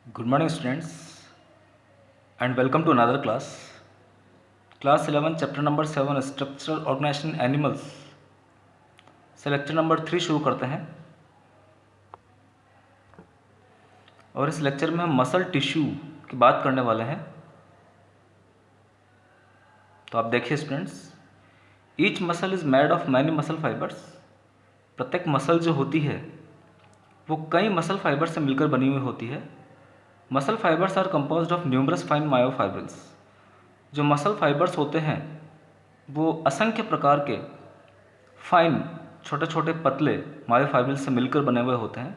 Good morning, students, and welcome to another class. Class 11, chapter number 7, Structural Organization in Animals से lecture number 3 शुरू करते हैं। और इस लेक्चर में हम मसल टिश्यू की बात करने वाले हैं। तो आप देखिए students, each muscle is made of many muscle fibres. प्रत्येक मसल जो होती है वो कई मसल फाइबर से मिलकर बनी हुई होती है। Muscle fibres are composed of numerous fine myofibrils. जो मसल फाइबर्स होते हैं वो असंख्य प्रकार के फाइन छोटे छोटे पतले मायोफाइब्रिल्स से मिलकर बने हुए होते हैं।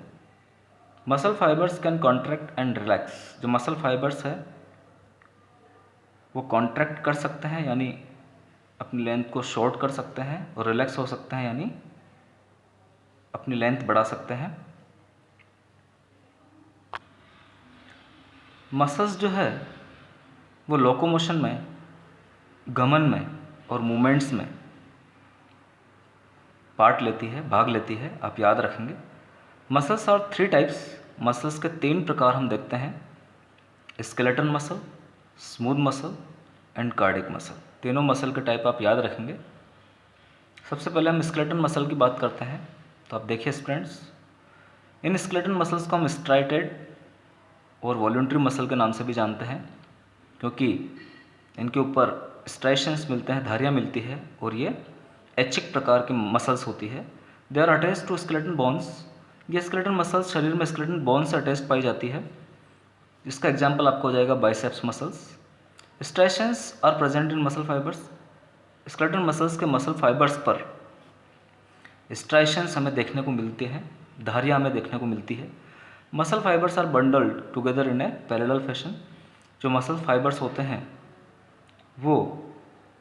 Muscle fibres can contract and relax. जो मसल फाइबर्स है वो कॉन्ट्रैक्ट कर सकते हैं यानी अपनी लेंथ को शॉर्ट कर सकते हैं, और रिलैक्स हो सकते हैं यानी अपनी लेंथ बढ़ा सकते हैं। मसल्स जो है वो लोकोमोशन में, गमन में और मूवमेंट्स में पार्ट लेती है, भाग लेती है। आप याद रखेंगे मसल्स आर 3 टाइप्स। मसल्स के 3 प्रकार हम देखते हैं, skeleton muscle, smooth muscle and cardiac muscle. तीनों मसल के टाइप आप याद रखेंगे। सबसे पहले हम स्केलेटन मसल की बात करते हैं। तो आप देखिए स्टूडेंट्स, इन स्केलेटन मसल्स को हम स्ट्राइटेड और वॉल्यूंटरी मसल के नाम से भी जानते हैं, क्योंकि इनके ऊपर स्ट्राइशंस मिलते हैं, धारियाँ मिलती है, और ये ऐच्छिक प्रकार की मसल्स होती है। They are attach to skeleton bones. ये स्केलेटन मसल्स शरीर में स्केलेटन बोन से अटैच पाई जाती है। इसका एग्जाम्पल आपको हो जाएगा biceps muscles. Striations are present in muscle fibres. Skeleton muscles के मसल फाइबर्स पर स्ट्राइशंस हमें देखने को मिलते हैं, धारियाँ हमें देखने को मिलती है। Muscle fibres are bundled together in a parallel fashion. जो मसल फाइबर्स होते हैं वो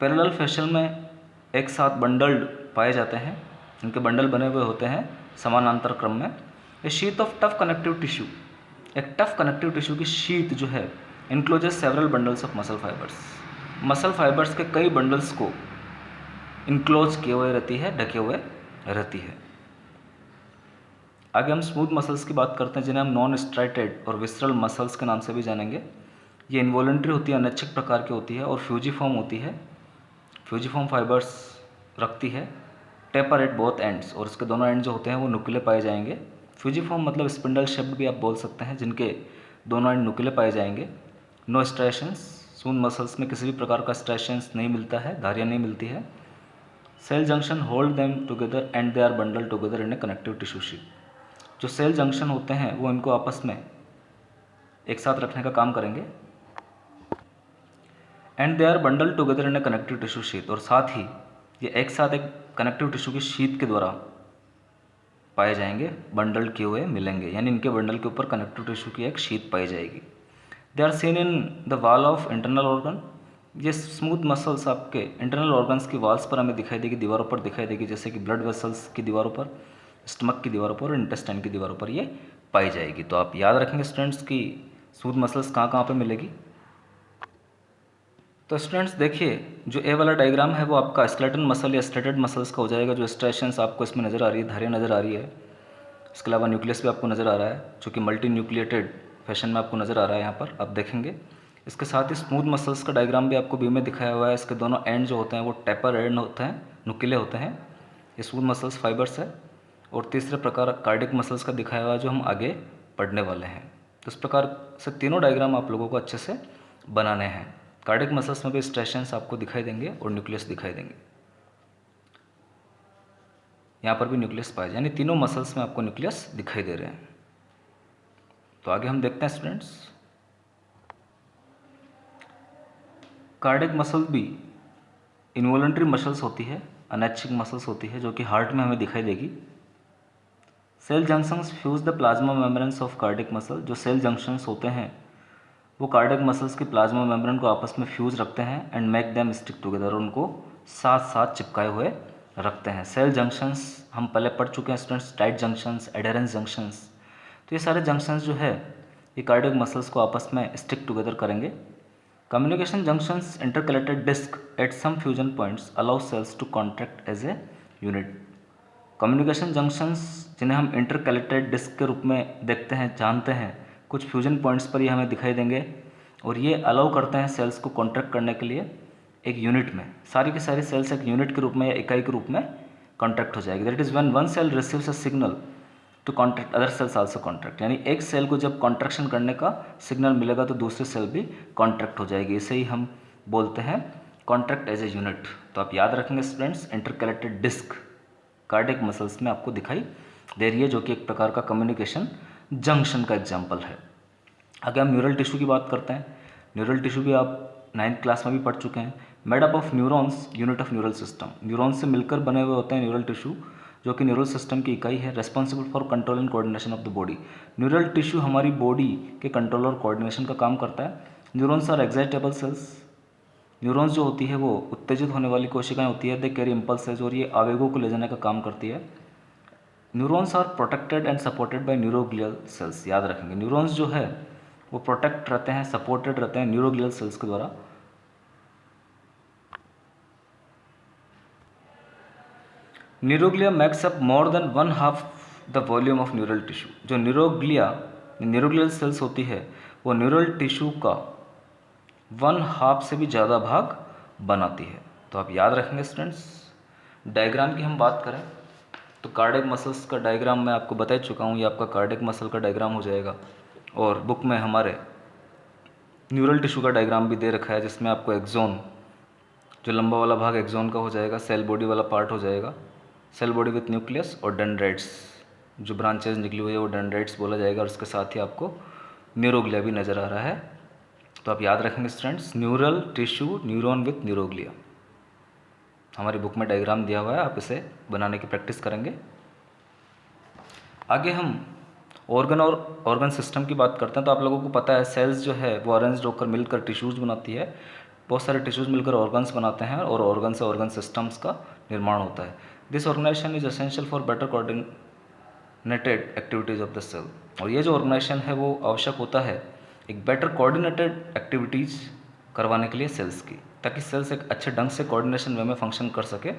पैरेलल फैशन में एक साथ बंडल्ड पाए जाते हैं। इनके बंडल बने हुए होते हैं समानांतर क्रम में। A sheet of tough connective tissue, एक टफ कनेक्टिव टिश्यू की शीट जो है encloses several bundles of muscle fibres. Muscle fibres के कई बंडल्स को इनक्लोज किए हुए रहती है, ढके हुए रहती है। आगे हम स्मूथ मसल्स की बात करते हैं, जिन्हें हम नॉन स्ट्राइटेड और विसरल मसल्स के नाम से भी जानेंगे। ये इनवॉलेंट्री होती है, अनैच्छिक प्रकार की होती है और फ्यूजीफॉर्म होती है। फ्यूजीफॉर्म फाइबर्स रखती है, टेपर एट बोथ एंड्स, और इसके दोनों एंड जो होते हैं वो नुकीले पाए जाएंगे। फ्यूजीफॉर्म मतलब स्पिंडल शेप्ड भी आप बोल सकते हैं, जिनके दोनों एंड नुकीले पाए जाएंगे। नो स्ट्राइशंस, स्मूथ मसल्स में किसी भी प्रकार का स्ट्राइशंस नहीं मिलता है, धारियाँ नहीं मिलती है। Cell junction hold them together and they are bundle together in a connective tissue sheet. जो सेल जंक्शन होते हैं वो इनको आपस में एक साथ रखने का काम करेंगे। And they are bundle together in a connective tissue sheet, और साथ ही ये एक साथ एक कनेक्टिव टिश्यू की शीट के द्वारा पाए जाएंगे, बंडल किए हुए मिलेंगे, यानी इनके बंडल के ऊपर कनेक्टिव टिश्यू की एक शीट पाई जाएगी। They are seen in the wall of internal organ. ये स्मूथ मसल्स आपके इंटरनल ऑर्गन्स की वॉल्स पर हमें दिखाई देगी, दीवारों पर दिखाई देगी, जैसे कि ब्लड वेसल्स की दीवारों पर, स्टमक की दीवारों पर और इंटेस्टाइन की दीवारों पर ये पाई जाएगी। तो आप याद रखेंगे स्टूडेंट्स की स्मूथ मसल्स कहाँ कहाँ पर मिलेगी। तो स्टूडेंट्स देखिए, जो ए वाला डायग्राम है वो आपका स्केलेटन मसल या स्ट्रेटेड मसल्स का हो जाएगा। जो स्ट्राइशंस आपको इसमें नज़र आ रही है, धारियाँ नज़र आ रही है, इसके अलावा न्यूक्लियस भी आपको नज़र आ रहा है, जो कि मल्टी न्यूक्लिएटेड फैशन में आपको नज़र आ रहा है यहाँ पर आप देखेंगे। इसके साथ ही स्मूथ मसल्स का डायग्राम भी आपको व्यू में दिखाया हुआ है। इसके दोनों एंड जो होते हैं वो टेपर एंड होते हैं, नुकीले होते हैं। ये स्मूथ मसल्स फाइबर्स है। और तीसरे प्रकार कार्डिक मसल्स का दिखाया हुआ है, जो हम आगे पढ़ने वाले हैं। तो इस प्रकार से तीनों डायग्राम आप लोगों को अच्छे से बनाने हैं। कार्डिक मसल्स में भी स्ट्रेशंस आपको दिखाई देंगे और न्यूक्लियस दिखाई देंगे। यहाँ पर भी न्यूक्लियस पाए जाए, यानी तीनों मसल्स में आपको न्यूक्लियस दिखाई दे रहे हैं। तो आगे हम देखते हैं स्टूडेंट्स, कार्डिक मसल भी इनवॉलेंट्री मसल्स होती है, अनैच्छिक मसल्स होती है, जो कि हार्ट में हमें दिखाई देगी। Cell junctions fuse the plasma membranes of cardiac muscle. जो सेल जंक्शंस होते हैं वो कार्डिक मसल्स की प्लाज्मा मेम्ब्रेन को आपस में फ्यूज रखते हैं and make them stick together, उनको साथ साथ चिपकाए हुए रखते हैं। सेल जंक्शंस हम पहले पढ़ चुके हैं स्टूडेंट्स, टाइट जंक्शंस, एडेरेंस जंक्शंस। तो ये सारे जंक्शंस जो है ये कार्डिक मसल्स को आपस में स्टिक टुगेदर करेंगे। Communication junctions intercalated disc at some fusion points allow cells to contract as a unit. Communication junctions जिन्हें हम इंटरकलेटेड डिस्क के रूप में देखते हैं, जानते हैं, कुछ फ्यूजन पॉइंट्स पर ये हमें दिखाई देंगे और ये अलाउ करते हैं सेल्स को कॉन्ट्रैक्ट करने के लिए एक यूनिट में। सारी की सारी सेल्स एक यूनिट के रूप में या इकाई के रूप में कॉन्ट्रैक्ट हो जाएगी। That is when one cell receives a signal to contract other cells also contract, यानी एक सेल को जब कॉन्ट्रैक्शन करने का सिग्नल मिलेगा तो दूसरी सेल भी कॉन्ट्रैक्ट हो जाएगी। इसे ही हम बोलते हैं कॉन्ट्रैक्ट एज ए यूनिट। तो आप याद रखेंगे students, intercalated disc cardiac muscles में आपको दिखाई दे रही है, जो कि एक प्रकार का कम्युनिकेशन जंक्शन का एग्जाम्पल है। आगे हम न्यूरल टिश्यू की बात करते हैं। न्यूरल टिश्यू भी आप 9th क्लास में भी पढ़ चुके हैं। Made up of neurons, unit of neural system. Neurons से मिलकर बने हुए होते हैं न्यूरल टिश्यू, जो कि न्यूरल सिस्टम की इकाई है, responsible for control and coordination of the body. Neural tissue हमारी बॉडी के कंट्रोल और कोऑर्डिनेशन का काम करता है। Neurons are excitable cells. Neurons जो होती है वो उत्तेजित होने वाली कोशिकाएं होती है। दे कैरी इम्पल्सेज, और ये आवेगों को ले जाने का काम करती है। Neurons are protected and supported by neuroglial cells. याद रखेंगे, न्यूरॉन्स जो है वो प्रोटेक्ट रहते हैं, सपोर्टेड रहते हैं न्यूरोग्लियल सेल्स के द्वारा। Neuroglia makes up more than 1/2 the volume of neural tissue. जो न्यूरोग्लियल सेल्स होती है वो न्यूरल टिश्यू का 1/2 से भी ज़्यादा भाग बनाती है। तो आप याद रखेंगे स्टूडेंट्स। डायग्राम की हम बात करें तो कार्डियक मसल्स का डायग्राम मैं आपको बता चुका हूँ, ये आपका कार्डियक मसल का डायग्राम हो जाएगा। और बुक में हमारे न्यूरल टिश्यू का डायग्राम भी दे रखा है, जिसमें आपको एक्सोन, जो लंबा वाला भाग एक्सोन का हो जाएगा, सेल बॉडी वाला पार्ट हो जाएगा, सेल बॉडी विथ न्यूक्लियस, और डेंड्राइट्स, जो ब्रांचेज निकली हुई है वो डेंड्राइट्स बोला जाएगा। और उसके साथ ही आपको न्यूरोग्लिया भी नज़र आ रहा है। तो आप याद रखेंगे students, neural tissue neuron with neuroglia. हमारी बुक में डायग्राम दिया हुआ है, आप इसे बनाने की प्रैक्टिस करेंगे। आगे हम ऑर्गन और ऑर्गन सिस्टम की बात करते हैं। तो आप लोगों को पता है सेल्स जो है वो अरेंज होकर मिलकर टिश्यूज़ बनाती है। बहुत सारे टिश्यूज़ मिलकर ऑर्गन्स बनाते हैं और ऑर्गन से ऑर्गन सिस्टम्स का निर्माण होता है। This organisation is essential for better coordinated activities of the cell. और ये जो ऑर्गेनाइजेशन है वो आवश्यक होता है एक बेटर कोऑर्डिनेटेड एक्टिविटीज़ करवाने के लिए सेल्स की, ताकि सेल्स एक अच्छे ढंग से कोऑर्डिनेशन वे में फंक्शन कर सके,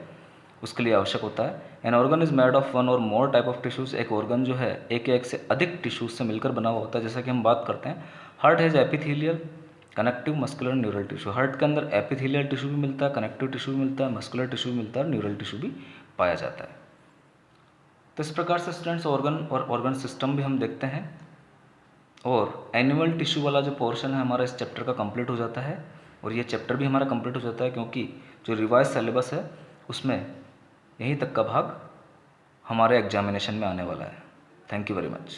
उसके लिए आवश्यक होता है। An organ is made of one और मोर टाइप ऑफ टिश्यूज़। एक ऑर्गन जो है एक या एक से अधिक टिश्यूज से मिलकर बना हुआ होता है। जैसा कि हम बात करते हैं, heart has epithelial, connective, muscular, neural tissue. Heart के अंदर एपिथेलियल टिश्यू भी मिलता है, कनेक्टिव टिश्यू भी मिलता है, मस्कुलर टिश्यू भी मिलता है और न्यूरल टिश्यू भी पाया जाता है। तो इस प्रकार से स्टूडेंट्स ऑर्गन और ऑर्गन सिस्टम भी हम देखते हैं। और एनिमल टिश्यू वाला जो पोर्शन है हमारा इस चैप्टर का कंप्लीट हो जाता है। और ये चैप्टर भी हमारा कंप्लीट हो जाता है, क्योंकि जो रिवाइज सिलेबस है उसमें यहीं तक का भाग हमारे एग्जामिनेशन में आने वाला है। Thank you very much.